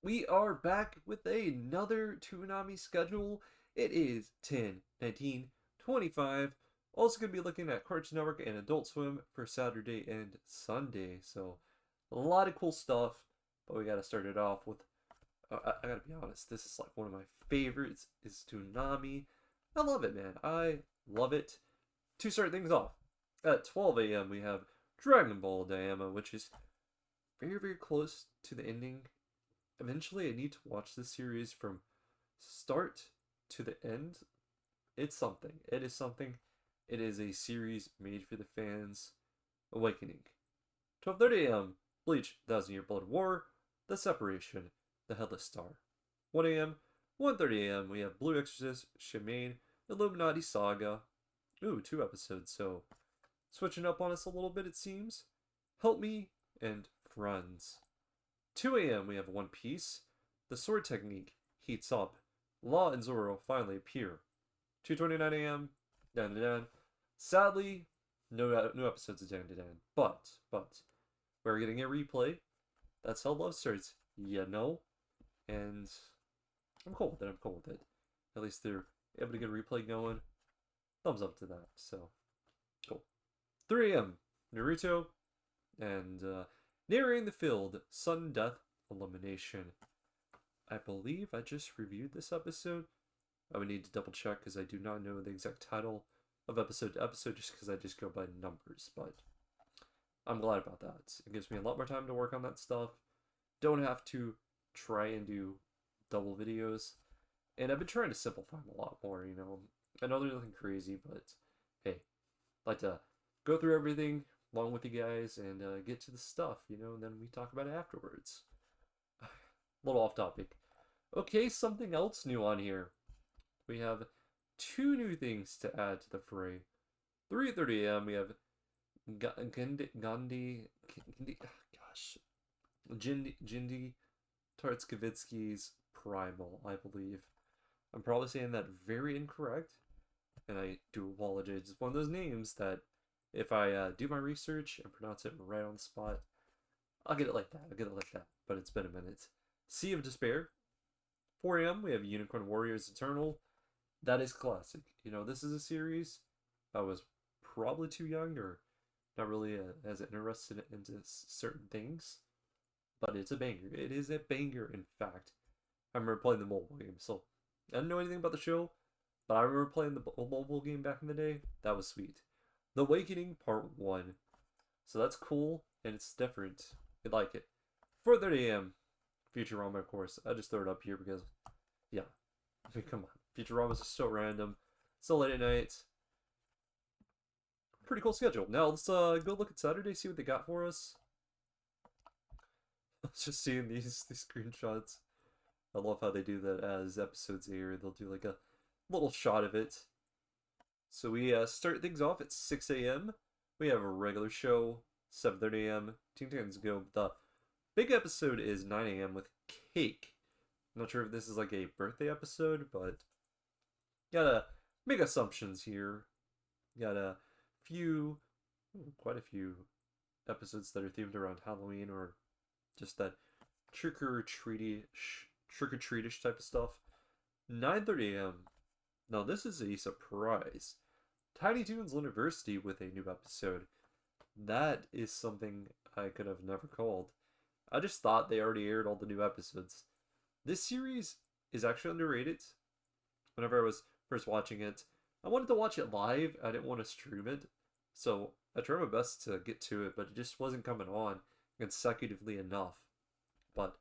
We are back with another Toonami schedule. It is 10, 19, 25. Also going to be looking at Cartoon Network and Adult Swim for Saturday and Sunday. So, a lot of cool stuff. But we got to start it off with, I got to be honest, this is like one of my favorites is Toonami. I love it, man. I love it. To start things off, at 12 a.m. we have Dragon Ball Daima, which is very, very close to the ending. Eventually, I need to watch this series from start to the end. It's something. It is something. It is a series made for the fans. Awakening. 12:30 a.m. Bleach, Thousand Year Blood War, The Separation, The Headless Star. 1 a.m. 1:30 a.m. We have Blue Exorcist, Shimane, Illuminati Saga. Ooh, 2 episodes, so switching up on us a little bit, it seems. Help Me and Friends. 2 a.m. we have One Piece. The sword technique heats up. Law and Zoro finally appear. 2:29 a.m. Dan Dan. Sadly, no episodes of Dan Dan. But we're getting a replay. That's how love starts. You know, and I'm cool with it. I'm cool with it. At least they're able to get a replay going. Thumbs up to that. So cool. 3 a.m. Naruto and Narrating the Field, Sudden Death Elimination. I believe I just reviewed this episode. I would need to double check because I do not know the exact title of episode to episode just because I just go by numbers, but I'm glad about that. It gives me a lot more time to work on that stuff. Don't have to try and do double videos. And I've been trying to simplify them a lot more, you know. I know there's nothing crazy, but hey, I like to go through everything along with you guys and get to the stuff, you know, and then we talk about it afterwards. A little off topic. Okay, something else new on here. We have 2 new things to add to the fray. 3:30 a.m. we have Jindy Tartskevitsky's Primal, I believe. I'm probably saying that very incorrect, and I do apologize. It's one of those names that if I do my research and pronounce it right on the spot, I'll get it like that. I'll get it like that. But it's been a minute. Sea of Despair. 4 a.m. we have Unicorn Warriors Eternal. That is classic. You know, this is a series I was probably too young or not really as interested into certain things, but it's a banger. It is a banger, in fact. I remember playing the mobile game, so I didn't know anything about the show, but I remember playing the mobile game back in the day. That was sweet. The Awakening Part 1. So that's cool, and it's different. I like it. 4:30 a.m. Futurama, of course. I just throw it up here because, yeah. I mean, come on. Futurama's just so random. So late at night. Pretty cool schedule. Now let's go look at Saturday, see what they got for us. Just seeing these screenshots. I love how they do that as episodes air. They'll do like a little shot of it. So we start things off at 6 a.m. We have a regular show, 7:30 a.m. Teen Titans Go. The big episode is 9 a.m. with Cake. I'm not sure if this is like a birthday episode, but gotta make assumptions here. Got a few, quite a few episodes that are themed around Halloween or just that trick or treatish type of stuff. 9:30 a.m. Now this is a surprise. Tiny Toons University with a new episode. That is something I could have never called. I just thought they already aired all the new episodes. This series is actually underrated. Whenever I was first watching it, I wanted to watch it live. I didn't want to stream it. So I tried my best to get to it, but it just wasn't coming on consecutively enough. But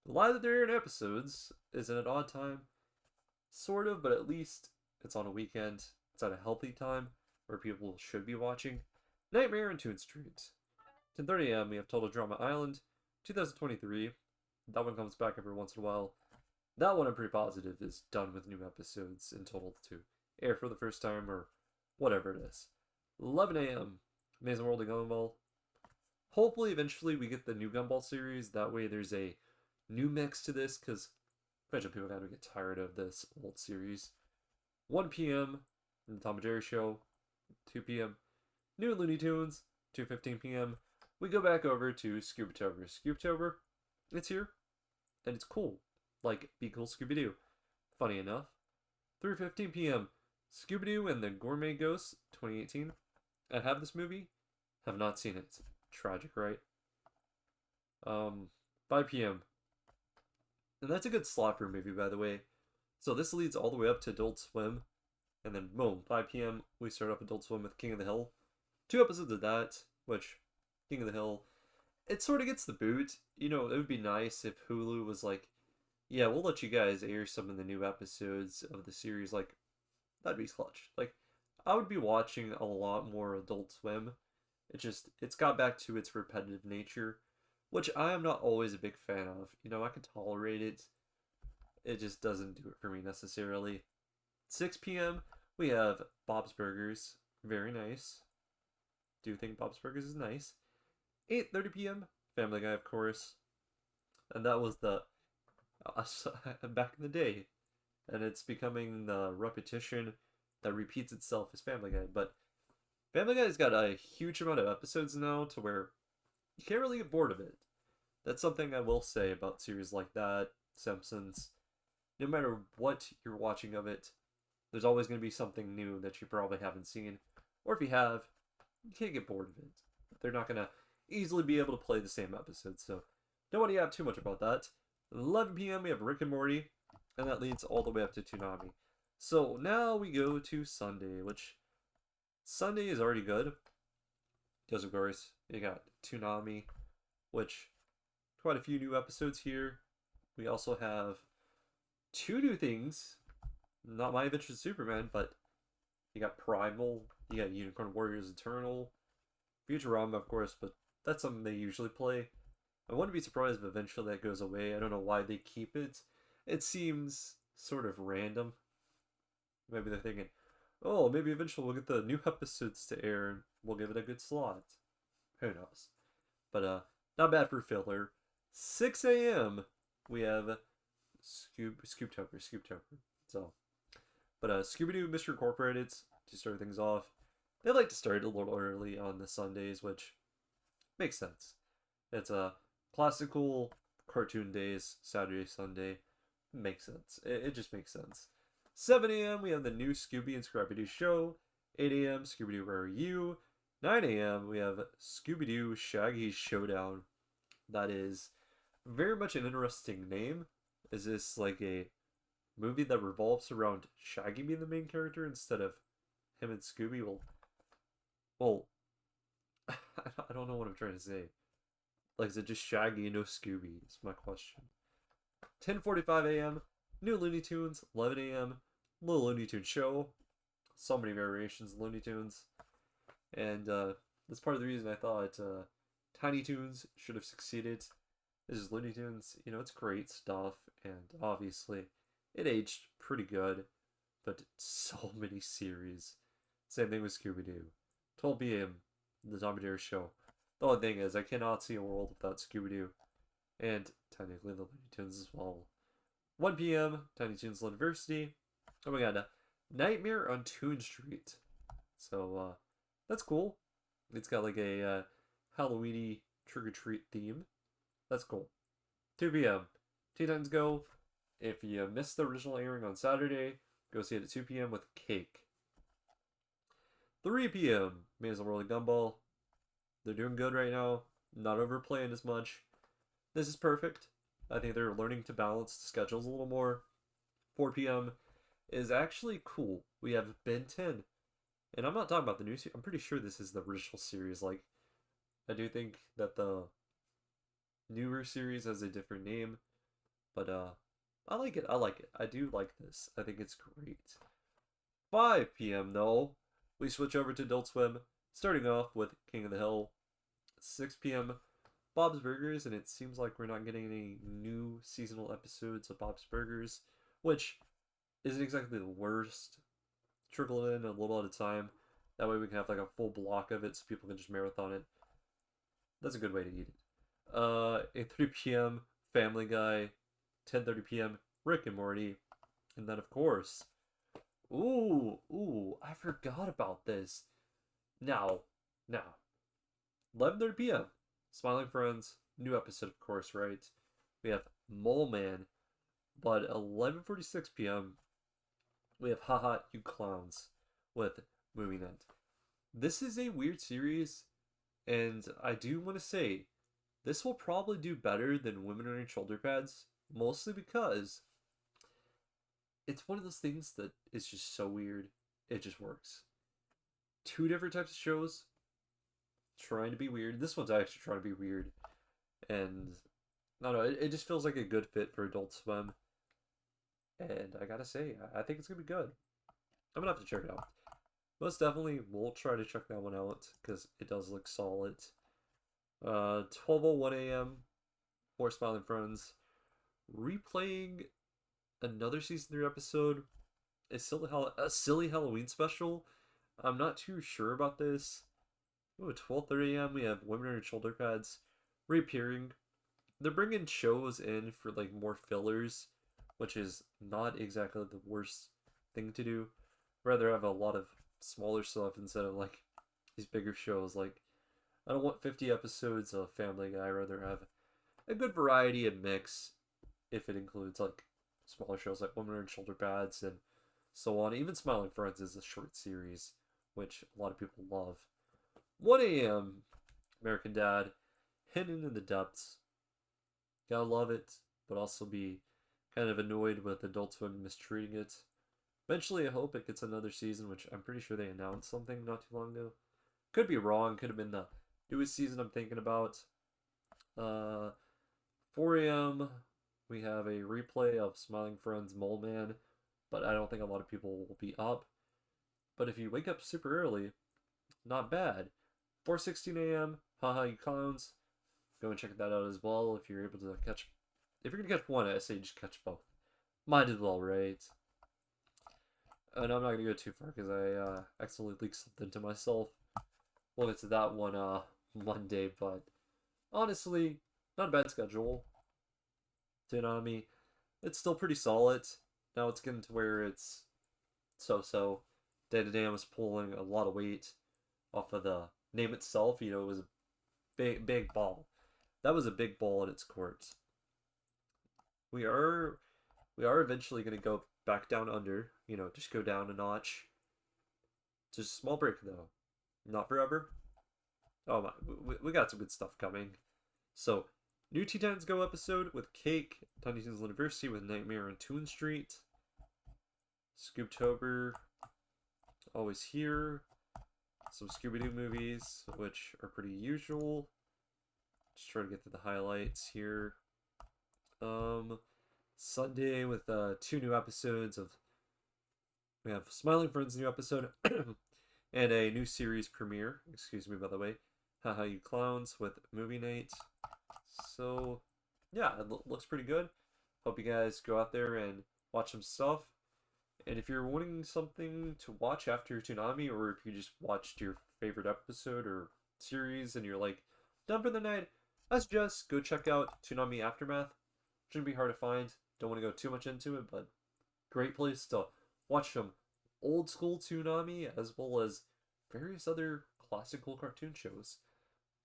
the lie that they're in episodes is at an odd time. Sort of, but at least it's on a weekend. It's at a healthy time where people should be watching. Nightmare on Toon Street. 10:30 a.m. we have Total Drama Island. 2023. That one comes back every once in a while. That one I'm pretty positive is done with new episodes in total to air for the first time or whatever it is. 11 a.m. Amazing World of Gumball. Hopefully eventually we get the new Gumball series. That way there's a new mix to this because eventually people gotta get tired of this old series. 1 p.m. The Tom and Jerry Show. 2 p.m. New Looney Tunes. 2:15 p.m. We go back over to Scooptober. Scooptober, it's here. and it's cool. Like, Be Cool Scooby-Doo. Funny enough. 3:15 p.m. Scooby-Doo and the Gourmet Ghost, 2018. I have this movie, have not seen it. Tragic, right? 5 p.m. And that's a good slot for a movie, by the way. So this leads all the way up to Adult Swim. And then, boom, 5 p.m., we start off Adult Swim with King of the Hill. 2 episodes of that, which, King of the Hill, it sort of gets the boot. You know, it would be nice if Hulu was like, yeah, we'll let you guys air some of the new episodes of the series. Like, that'd be clutch. Like, I would be watching a lot more Adult Swim. It's got back to its repetitive nature, which I am not always a big fan of. You know, I can tolerate it. It just doesn't do it for me necessarily. 6 p.m., we have Bob's Burgers. Very nice. Do think Bob's Burgers is nice. 8:30 p.m., Family Guy, of course. And that was the back in the day. And it's becoming the repetition that repeats itself as Family Guy. But Family Guy's got a huge amount of episodes now to where you can't really get bored of it. That's something I will say about series like that, Simpsons. No matter what you're watching of it, there's always going to be something new that you probably haven't seen. Or if you have, you can't get bored of it. They're not going to easily be able to play the same episode, so don't want to have too much about that. 11 p.m. we have Rick and Morty, and that leads all the way up to Toonami. So now we go to Sunday, which Sunday is already good. Because of course, you got Toonami, which quite a few new episodes here. We also have 2 new things. Not My Adventures with Superman, but you got Primal, you got Unicorn Warriors Eternal, Futurama, of course, but that's something they usually play. I wouldn't be surprised if eventually that goes away. I don't know why they keep it. It seems sort of random. Maybe they're thinking, oh, maybe eventually we'll get the new episodes to air and we'll give it a good slot. Who knows? But not bad for filler. 6 a.m. we have Scooptober. So, but Scooby-Doo Mystery Incorporated to start things off. They like to start a little early on the Sundays, which makes sense. It's a classical cartoon days, Saturday, Sunday. Makes sense. It just makes sense. 7 a.m. we have the new Scooby and Scrappy-Doo show. 8 a.m. Scooby-Doo Where Are You? 9 a.m. we have Scooby-Doo Shaggy Showdown. That is very much an interesting name. Is this like a movie that revolves around Shaggy being the main character instead of him and Scooby? Well, I don't know what I'm trying to say. Like, is it just Shaggy and no Scooby? Is my question. 10:45 a.m. New Looney Tunes. 11 a.m. Little Looney Tunes show. So many variations of Looney Tunes. And that's part of the reason I thought Tiny Toons should have succeeded. This is Looney Tunes. You know, it's great stuff. And obviously, it aged pretty good. But so many series. Same thing with Scooby-Doo. 12 p.m. The Tom and Jerry show. The only thing is, I cannot see a world without Scooby-Doo. And technically the Looney Tunes as well. 1 p.m. Tiny Toons University. Oh my god, Nightmare on Toon Street. So, that's cool. It's got like a Halloween-y trick-or-treat theme. That's cool. 2 p.m. Teen Titans Go. If you missed the original airing on Saturday, go see it at 2 p.m. with Cake. 3 p.m. Maisel Rolling Gumball. They're doing good right now. Not overplaying as much. This is perfect. I think they're learning to balance the schedules a little more. 4 p.m. is actually cool. We have Ben 10. And I'm not talking about the new series. I'm pretty sure this is the original series. Like, I do think that the newer series has a different name. But, I like it. I do like this. I think it's great. 5 p.m. though, we switch over to Adult Swim. Starting off with King of the Hill. 6 p.m. Bob's Burgers, and it seems like we're not getting any new seasonal episodes of Bob's Burgers, which isn't exactly the worst. Trickle it in a little at a time. That way we can have like a full block of it so people can just marathon it. That's a good way to eat it. At 3 p.m., Family Guy. 10:30 p.m., Rick and Morty. And then, of course, I forgot about this. Now, 11:30 p.m., Smiling Friends, new episode, of course, right? We have Mole Man. But 11:46 p.m. we have Haha You Clowns with Movie Night. This is a weird series, and I do want to say this will probably do better than Women Wearing Shoulder Pads, mostly because it's one of those things that is just so weird. It just works. Two different types of shows trying to be weird. This one's actually trying to be weird, and I don't know. It just feels like a good fit for Adult Swim, and I gotta say, I think it's gonna be good. I'm gonna have to check it out. Most definitely, we'll try to check that one out because it does look solid. 12:01 a.m. for Smiling Friends, replaying another season 3 episode. A silly Halloween special. I'm not too sure about this. Ooh, 12:30 a.m. we have Women in Shoulder Pads reappearing. They're bringing shows in for like more fillers, which is not exactly the worst thing to do. Rather have a lot of smaller stuff instead of like these bigger shows. Like I don't want 50 episodes of Family Guy. I'd rather have a good variety and mix if it includes like smaller shows like Women in Shoulder Pads and so on. Even Smiling Friends is a short series, which a lot of people love. 1 a.m. American Dad, Hidden in the Depths. Gotta love it, but also be kind of annoyed with Adult Swim mistreating it. Eventually, I hope it gets another season, which I'm pretty sure they announced something not too long ago. Could be wrong. Could have been the newest season I'm thinking about. 4 a.m. we have a replay of Smiling Friends Mole Man, but I don't think a lot of people will be up. But if you wake up super early, not bad. 4:16 a.m. Haha You Clowns. Go and check that out as well if you're able to catch. If you're gonna catch one, I say just catch both. Might as well, right? And I'm not gonna go too far because I accidentally leaked something to myself. We'll get to that one Monday, but honestly, not a bad schedule. Toonami, it's still pretty solid. Now it's getting to where it's so. Dandadan was pulling a lot of weight off of the name itself. You know, it was a big ball. That was a big ball in its court. We are eventually gonna go back down under. You know, just go down a notch. Just a small break though, not forever. Oh my, we got some good stuff coming. So, new Teen Titans Go episode with Cake, Tiny Toons University with Nightmare on Toon Street. Scooptober, always here. Some Scooby-Doo movies, which are pretty usual. Just try to get to the highlights here. Sunday with 2 new episodes of. We have Smiling Friends new episode and a new series premiere. Excuse me, by the way. Haha You Clowns with Movie Night. So, yeah, it looks pretty good. Hope you guys go out there and watch some stuff. And if you're wanting something to watch after Toonami, or if you just watched your favorite episode or series and you're like, done for the night, I suggest go check out Toonami Aftermath. Shouldn't be hard to find. Don't want to go too much into it, but great place to watch some old school Toonami as well as various other classical cartoon shows.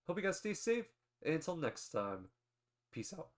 Hope you guys stay safe, and until next time, peace out.